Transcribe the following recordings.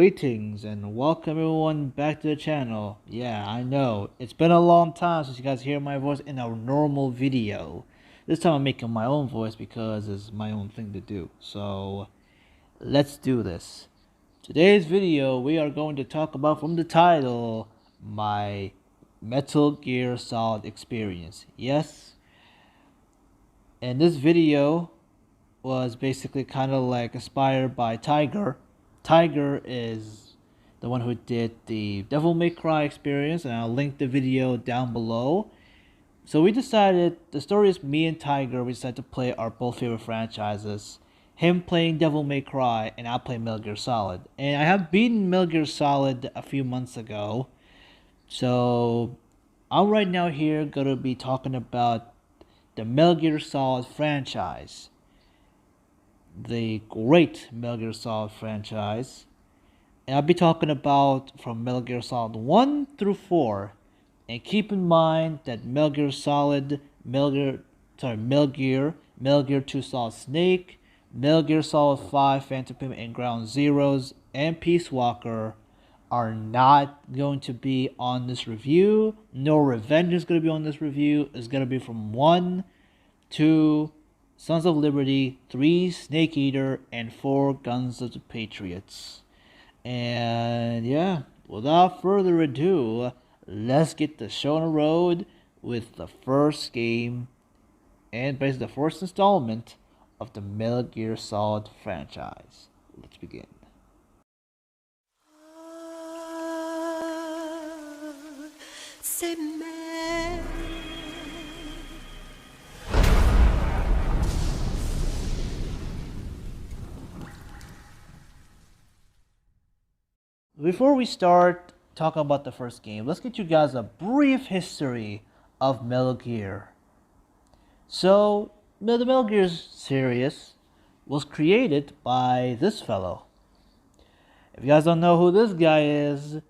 Greetings and welcome everyone back to the channel. Yeah, I know, it's been a long time since you guys hear my voice in a normal video. This time I'm making my own voice because it's my own thing to do. So, let's do this. Today's video we are going to talk about, from the title, my Metal Gear Solid experience. Yes, and this video was basically kind of like inspired by Tiger. Tiger is the one who did the Devil May Cry experience, and I'll link the video down below. So we decided, the story is me and Tiger, we decided to play our both favorite franchises. Him playing Devil May Cry, and I'll play Metal Gear Solid. And I have beaten Metal Gear Solid a few months ago. So I'm right now here going to be talking about the Metal Gear Solid franchise. The great Metal Gear Solid franchise. And I'll be talking about from Metal Gear Solid 1 through 4. And keep in mind that Metal Gear Solid, Metal Gear 2 Solid Snake, Metal Gear Solid 5 Phantom Pain and Ground Zeroes, and Peace Walker are not going to be on this review. No Revenge is going to be on this review. It's going to be from 1, 2, Sons of Liberty, 3, Snake Eater, and 4, Guns of the Patriots. And yeah, without further ado, let's get the show on the road with the first game, and basically the first installment of the Metal Gear Solid franchise. Let's begin. Before we start talking about the first game, let's get you guys a brief history of Metal Gear. So, the Metal Gear series was created by this fellow. If you guys don't know who this guy is,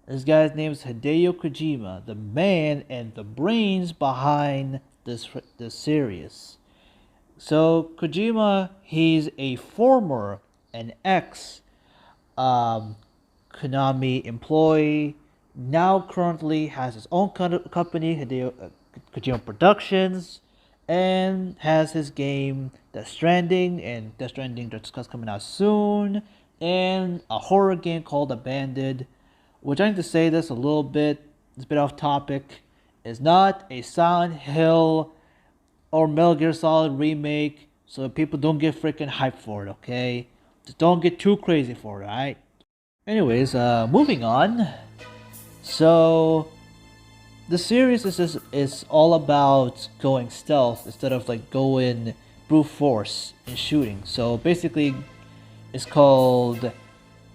this guy's name is Hideo Kojima, the man and the brains behind this series. So, Kojima, he's a former, an ex, Konami employee, now currently has his own company, Kojima Productions, and has his game Death Stranding, and Death Stranding just coming out soon, and a horror game called Abandoned, which I need to say this a little bit, it's a bit off topic, is not a Silent Hill or Metal Gear Solid remake, so people don't get freaking hyped for it, okay? Just don't get too crazy for it, alright? Anyways, moving on. So, the series is all about going stealth instead of like going brute force and shooting. So basically, it's called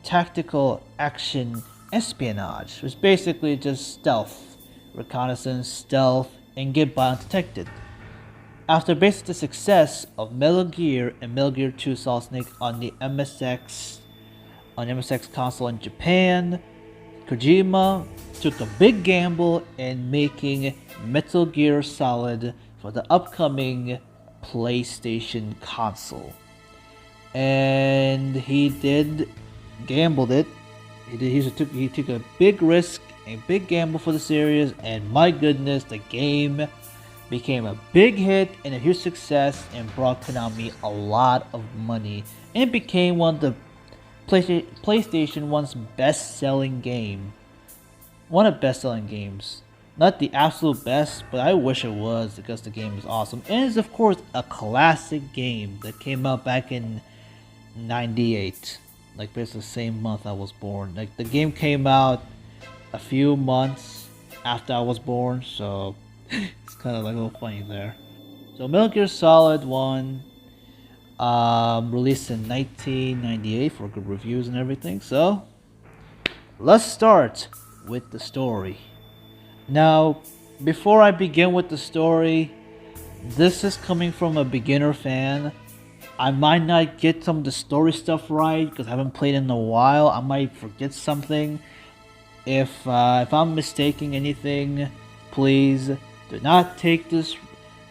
tactical action espionage, which is basically just stealth, reconnaissance, stealth, and get by undetected. After basically the success of Metal Gear and Metal Gear 2 Solid Snake on the MSX console in Japan, Kojima took a big gamble in making Metal Gear Solid for the upcoming PlayStation console. And he gambled it. He took a big risk, a big gamble for the series, and my goodness, the game became a big hit and a huge success and brought Konami a lot of money, and became one of the PlayStation 1's best-selling game. One of the best-selling games. Not the absolute best, but I wish it was, because the game is awesome. And it's of course a classic game that came out back in 98. Like basically the same month I was born. Like the game came out a few months after I was born, so it's kind of like a little funny there. So Metal Gear Solid 1, released in 1998 for good reviews and everything. So let's start with the story. Now, before I begin with the story, this is coming from a beginner fan. I might not get some of the story stuff right because I haven't played in a while. I might forget something. If I'm mistaking anything, please do not take this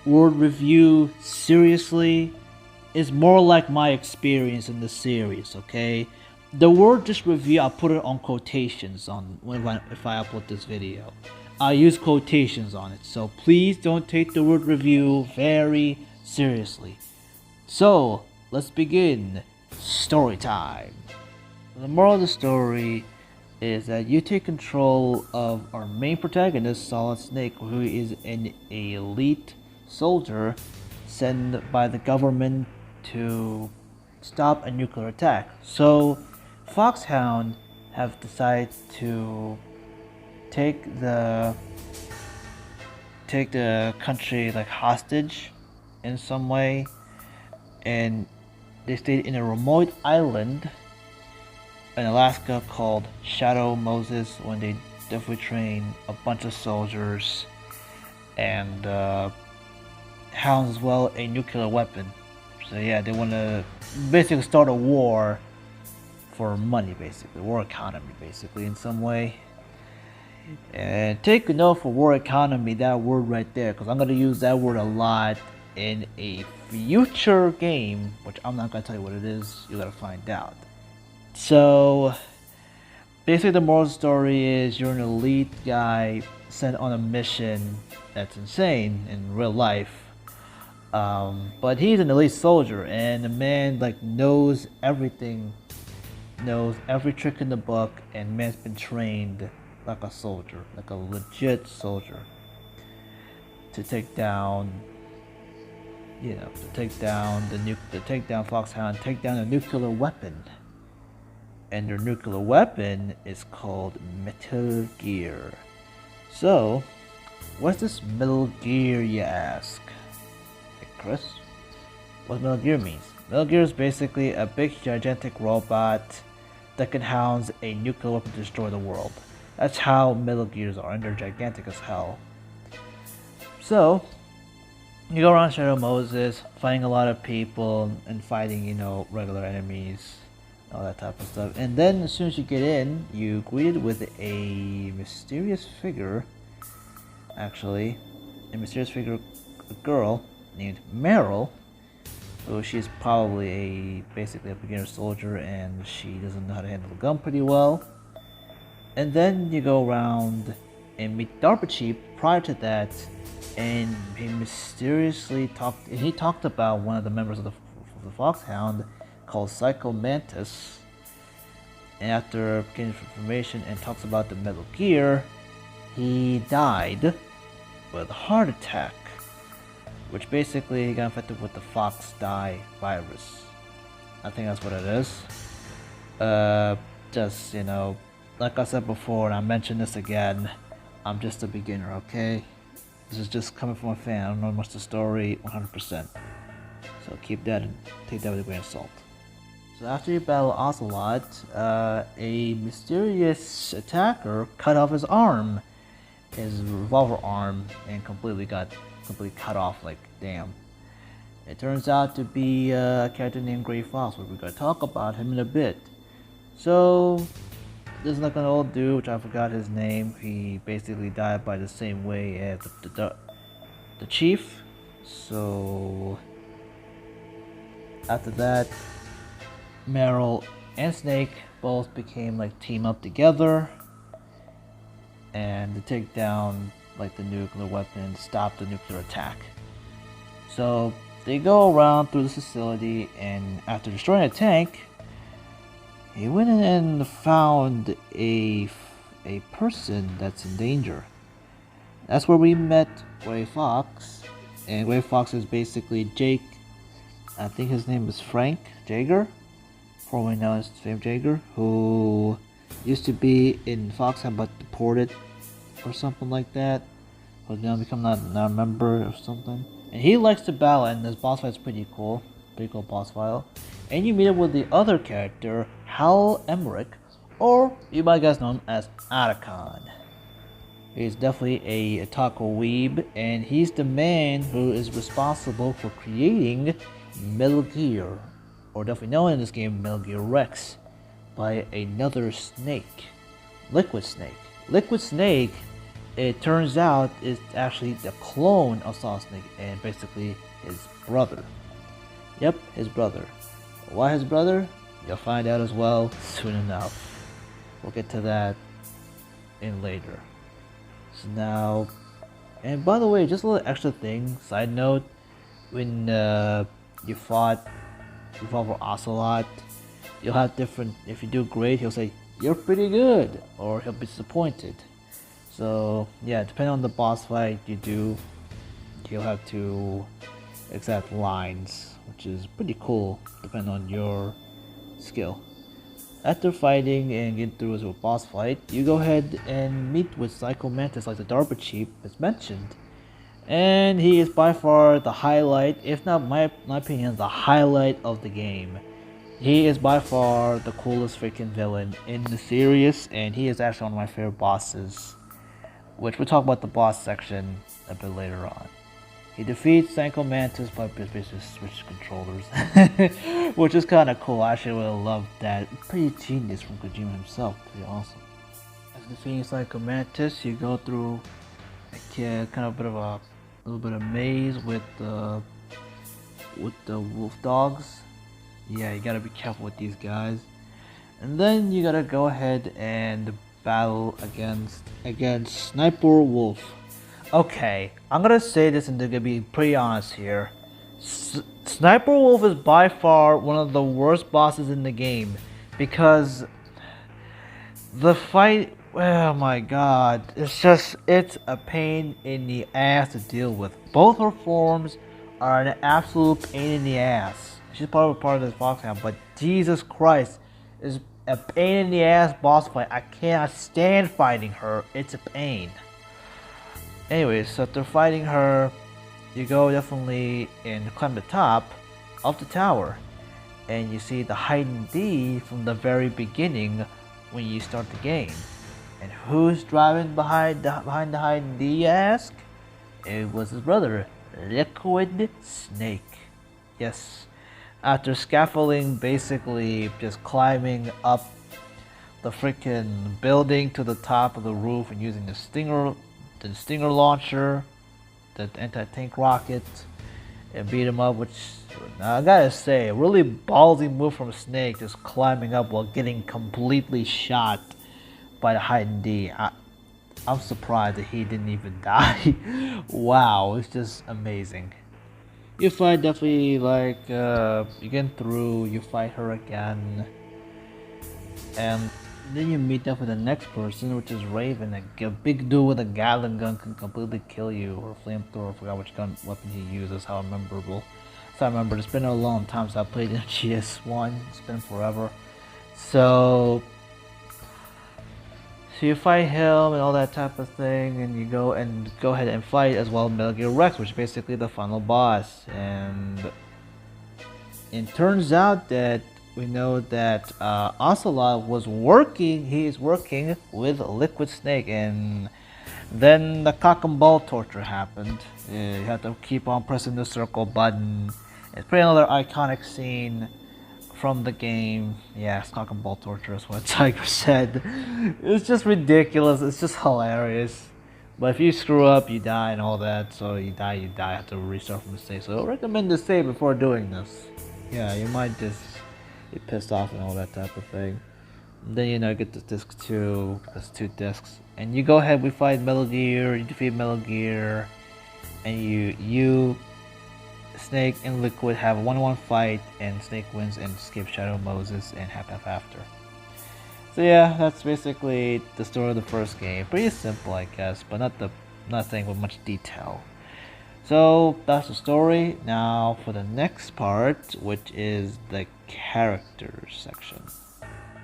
word review seriously. It's more like my experience in the series, okay? The word just review, I'll put it on quotations on if I upload this video. I use quotations on it, so please don't take the word review very seriously. So let's begin. Story time. The moral of the story is that you take control of our main protagonist, Solid Snake, who is an elite soldier sent by the government to stop a nuclear attack. So Foxhound have decided to take the country like hostage in some way, and they stayed in a remote island in Alaska called Shadow Moses, when they definitely train a bunch of soldiers and Hounds as well a nuclear weapon. So yeah, they want to basically start a war for money, basically war economy, basically in some way. And take a note for war economy, that word right there, because I'm gonna use that word a lot in a future game, which I'm not gonna tell you what it is. You gotta find out. So basically, the moral story is you're an elite guy sent on a mission that's insane in real life. But he's an elite soldier, and the man like knows everything, knows every trick in the book, and man's been trained like a soldier, like a legit soldier, to take down, to take down Foxhound, take down a nuclear weapon. And their nuclear weapon is called Metal Gear. So, what's this Metal Gear, you ask? Hey Chris, what Metal Gear means? Metal Gear is basically a big gigantic robot that can house a nuclear weapon to destroy the world. That's how Metal Gears are, and they're gigantic as hell. So, you go around Shadow Moses, fighting a lot of people, and fighting, regular enemies, all that type of stuff. And then as soon as you get in, you greeted with a mysterious figure, a girl named Meryl, who she's probably basically a beginner soldier, and she doesn't know how to handle a gun pretty well. And then you go around and meet DARPA Chief prior to that, and he talked about one of the members of the Foxhound called Psycho Mantis. And after getting information and talks about the Metal Gear, he died with a heart attack, which basically he got infected with the Fox Die virus. I think that's what it is. Like I said before, and I mentioned this again, I'm just a beginner, okay? This is just coming from a fan. I don't know much of the story 100%. So keep that and take that with a grain of salt. So after you battle Ocelot, a mysterious attacker cut off his arm, his revolver arm, and completely cut off, like damn. It turns out to be a character named Gray Fox, which we're going to talk about him in a bit. So this is like an old dude, which I forgot his name. He basically died by the same way as the chief. So after that, Meryl and Snake both became like team up together and to take down like the nuclear weapon, stop the nuclear attack. So they go around through this facility, and after destroying a tank, he went in and found a person that's in danger. That's where we met Gray Fox, and Gray Fox is basically Jake. I think his name is Frank Jaeger, formerly known as Frank Jaeger, who used to be in Foxhound but deported or something like that, who's now become not a member or something. And he likes to battle, and this boss fight's pretty cool boss fight. And you meet up with the other character, Hal Emmerich, or you might guys know him as Otacon. He's definitely a taco weeb, and he's the man who is responsible for creating Metal Gear, or definitely known in this game Metal Gear Rex, by another snake, Liquid Snake. Liquid Snake, it turns out, is actually the clone of Solid Snake, and basically his brother. Yep, his brother. Why his brother? You'll find out as well soon enough. We'll get to that in later. So now, and by the way, just a little extra thing, side note, when you fought for Ocelot, you'll have different, if you do great, he'll say, "You're pretty good," or he'll be disappointed. So yeah, depending on the boss fight you do, you'll have to exact lines, which is pretty cool, depending on your skill. After fighting and getting through a boss fight, you go ahead and meet with Psycho Mantis like the Darba Chief as mentioned. And he is by far the highlight, if not my opinion, the highlight of the game. He is by far the coolest freaking villain in the series, and he is actually one of my favorite bosses, which we'll talk about the boss section a bit later on. He defeats Psycho Mantis by basically switch controllers, which is kind of cool. I actually would have loved that. Pretty genius from Kojima himself. Pretty awesome. After defeating Psycho Mantis, you go through kind of a little bit of maze with the wolf dogs. Yeah, you gotta be careful with these guys. And then you gotta go ahead and battle against Sniper Wolf. Okay, I'm gonna say this and they're gonna be pretty honest here. Sniper Wolf is by far one of the worst bosses in the game because the fight, oh my god, it's a pain in the ass to deal with. Both her forms are an absolute pain in the ass. She's probably part of this box now, but Jesus Christ, is a pain in the ass boss fight. I cannot stand fighting her. It's a pain. Anyways, so after fighting her, you go definitely and climb the top of the tower, and you see the hidden D from the very beginning when you start the game. And who's driving behind the hidden D, you ask? It was his brother, Liquid Snake. Yes, after scaffolding, basically just climbing up the freaking building to the top of the roof and using the Stinger launcher, the anti-tank rocket, and beat him up, which I gotta say, a really ballsy move from Snake, just climbing up while getting completely shot by the hidden D. I'm surprised that he didn't even die. Wow, it's just amazing. You fight definitely like you get through, you fight her again, and then you meet up with the next person, which is Raven. A big dude with a Gatling gun can completely kill you, or a flamethrower. I forgot which weapon he uses. How memorable! So I remember it's been a long time since I played in GS1. It's been forever. So you fight him and all that type of thing, and you go ahead and fight as well Metal Gear Rex, which is basically the final boss. And it turns out that we know that Ocelot he is working with Liquid Snake, and then the cock and ball torture happened. You have to keep on pressing the circle button. It's pretty another iconic scene from the game. Yeah, it's cock and ball torture is what Tiger said. It's just ridiculous, it's just hilarious. But if you screw up, you die and all that, so you die, you have to restart from the save. So I recommend to save before doing this. Yeah, you might just get pissed off and all that type of thing. And then you get the disc 2, there's 2 discs. And you go ahead, we fight Metal Gear, you defeat Metal Gear, and you Snake and Liquid have a 1-on-1 fight, and Snake wins and escapes Shadow Moses and Half After. So yeah, that's basically the story of the first game. Pretty simple, I guess, but nothing with much detail. So that's the story. Now for the next part, which is the characters section.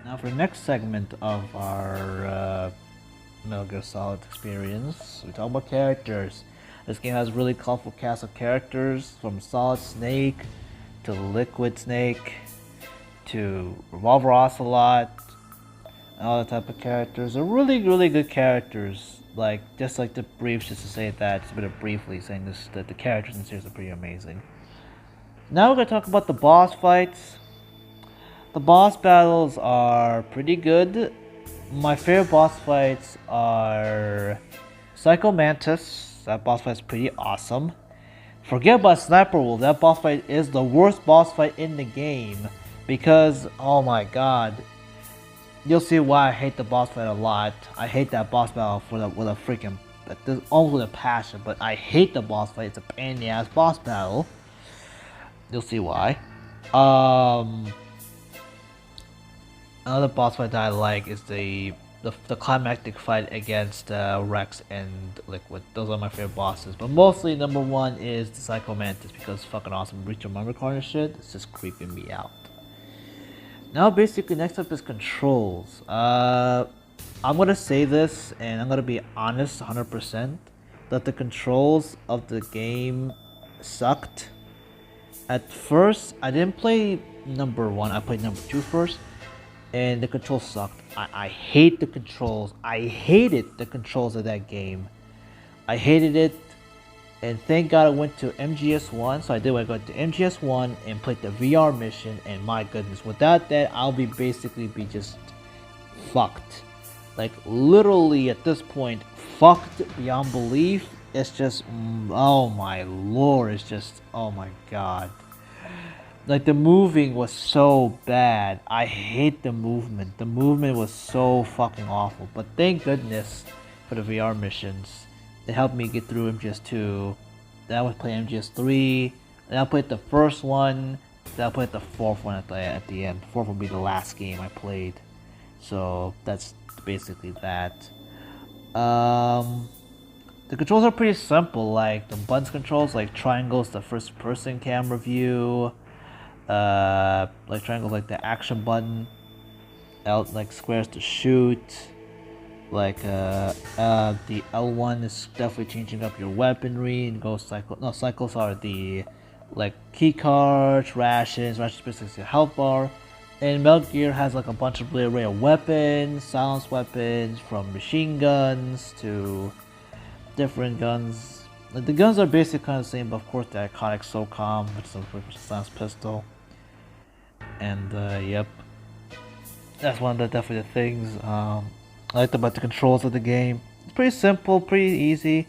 Now for the next segment of our Metal Gear Solid experience, we talk about characters. This game has a really colorful cast of characters, from Solid Snake to Liquid Snake to Revolver Ocelot and all that type of characters. They're really good characters. Just the briefs, just to say that, just a bit of briefly saying this, that the characters in the series are pretty amazing. Now we're going to talk about the boss fights. The boss battles are pretty good. My favorite boss fights are Psycho Mantis. That boss fight is pretty awesome. Forget about Sniper Wolf. That boss fight is the worst boss fight in the game because oh my god, you'll see why I hate the boss fight a lot. I hate that boss battle with a freaking almost with a passion, but I hate the boss fight. It's a pain in the ass boss battle. You'll see why. Another boss fight that I like is the climactic fight against Rex and Liquid. Those are my favorite bosses. But mostly number one is the Psycho Mantis because fucking awesome. Reach your memory card and shit. It's just creeping me out. Now basically next up is controls. I'm gonna say this and I'm gonna be honest 100% that the controls of the game sucked. At first, I didn't play number one, I played number two first, and the controls sucked. I hate the controls. I hated the controls of that game. I hated it, and thank God I went to MGS1, so I did. I got to MGS1 and played the VR mission, and my goodness, without that, I'll be just fucked. Like, literally at this point, fucked beyond belief. It's just, oh my lord, it's just, oh my god. Like, the moving was so bad. I hate the movement. The movement was so fucking awful. But thank goodness for the VR missions. They helped me get through MGS2. Then I would play MGS3. Then I played the first one. Then I played the fourth one at the end. The fourth would be the last game I played. So that's basically that. The controls are pretty simple. Like the buttons controls, like triangles, the first person camera view. Like triangles, like the action button. Like squares to shoot. Like the L1 is definitely changing up your weaponry and go cycle. No, cycles are the like key cards, rations basically your health bar. And Metal Gear has like a bunch of array of weapons, silence weapons, from machine guns to different guns. Like the guns are basically kind of the same, but of course the iconic SOCOM, which is a silence pistol. And yep, that's one of the definitely the things I liked about the controls of the game. It's pretty simple, pretty easy.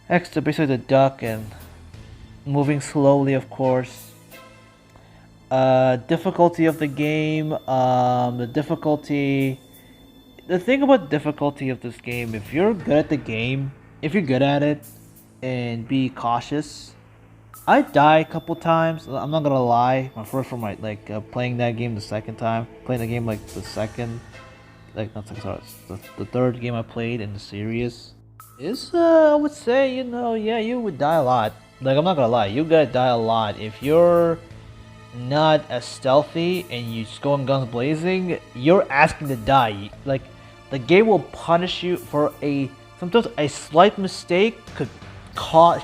Extra basically the duck and moving slowly, of course. Difficulty of the game. The thing about difficulty of this game, if you're good at the game, if you're good at it, and be cautious. I died a couple times. I'm not gonna lie. My first from playing that game the second time, playing the game like the second, like not second, sorry, the third game I played in the series is I would say yeah, you would die a lot. Like I'm not gonna lie, you gotta die a lot if you're not as stealthy and you just go in guns blazing. You're asking to die. Like the game will punish you for sometimes a slight mistake could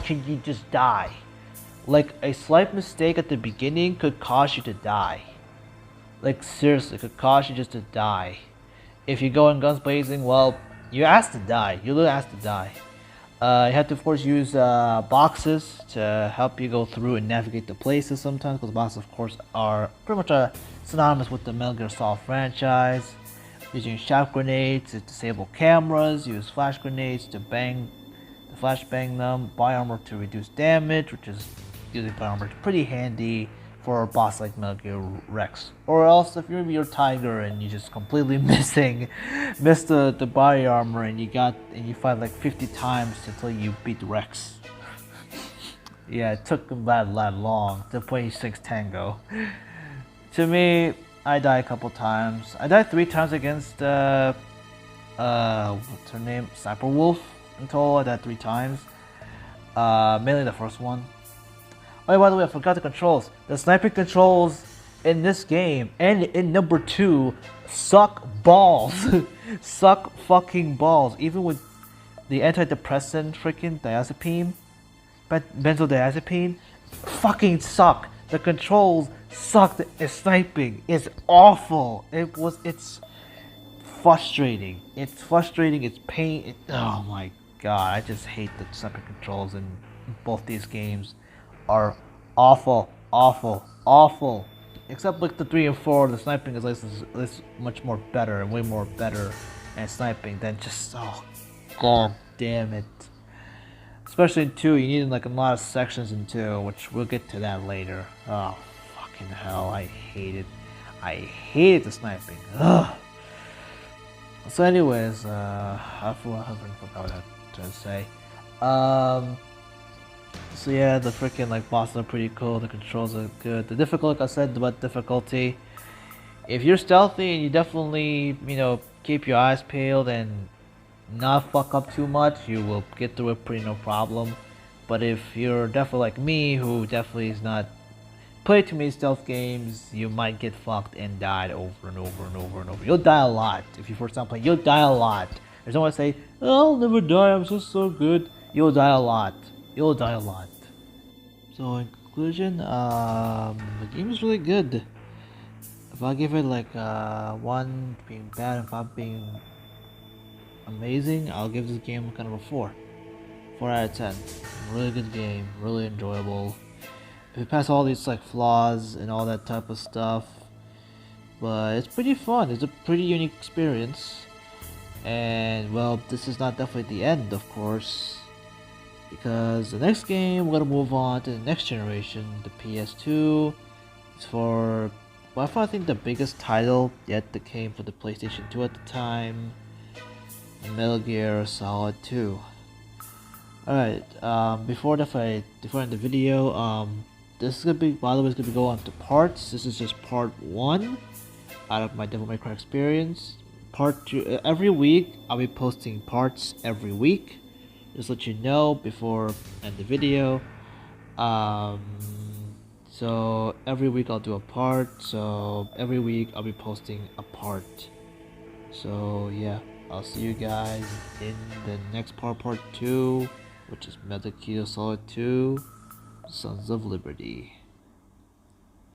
you just die. Like a slight mistake at the beginning could cause you to die. Like seriously, could cause you just to die. If you go in guns blazing, well, you're asked to die. You're literally asked to die. You have to, of course, use boxes to help you go through and navigate the places sometimes, because boxes, of course, are pretty much synonymous with the Metal Gear Solid franchise. Using shock grenades to disable cameras, use flash grenades to flashbang them, body armor to reduce damage, which is using body armor is pretty handy for a boss like Metal Gear Rex. Or else if you're Tiger and you just completely miss the body armor and you fight like 50 times until you beat Rex. Yeah, it took him that long to play 6 Tango. To me, I died a couple times. I died 3 times against what's her name? Sniper Wolf. In total, I died 3 times. Mainly the first one. Oh, by the way, I forgot the controls. The sniping controls in this game and in number 2 suck balls. Suck fucking balls. Even with the antidepressant freaking diazepine, benzodiazepine, fucking suck. The controls suck. The sniping is awful. It's frustrating. It's frustrating. It's pain. Oh my god, I just hate the sniping controls in both these games. Are awful. Except like the 3 and 4, the sniping is much more better and way more better at sniping than just god damn it. Especially in 2, you need like a lot of sections in 2, which we'll get to that later. Oh fucking hell, I hate it. I hated the sniping. Ugh. So anyways, I forgot what I was trying to say. Um, so yeah, the freaking like bosses are pretty cool. The controls are good. The difficult, like I said, about difficulty. If you're stealthy and you definitely, keep your eyes peeled and not fuck up too much, you will get through it pretty no problem. But if you're definitely like me, who definitely is not play too many stealth games, you might get fucked and died over and over and over and over. You'll die a lot if you first time playing. You'll die a lot. There's no one say, oh, "I'll never die. I'm just so good." You'll die a lot. You'll die a lot. So in conclusion, the game is really good. If I give it like one being bad and five being amazing, I'll give this game kind of a 4 out of 10. Really good game, really enjoyable. If you pass all these like flaws and all that type of stuff, but it's pretty fun. It's a pretty unique experience. And well, this is not definitely the end, of course, because the next game we're gonna move on to the next generation, the PS2. It's for, well, I think the biggest title yet that came for the PlayStation 2 at the time, Metal Gear Solid 2. Alright, before I end the video, this is gonna be, by the way, it's gonna go on to parts. This is just part 1 out of my Devil May Cry experience. Part 2, every week, I'll be posting parts every week. Just let you know before I end the video. So every week I'll do a part. So every week I'll be posting a part. So yeah, I'll see you guys in the next part 2, which is metalgearsolid 2, Sons of Liberty.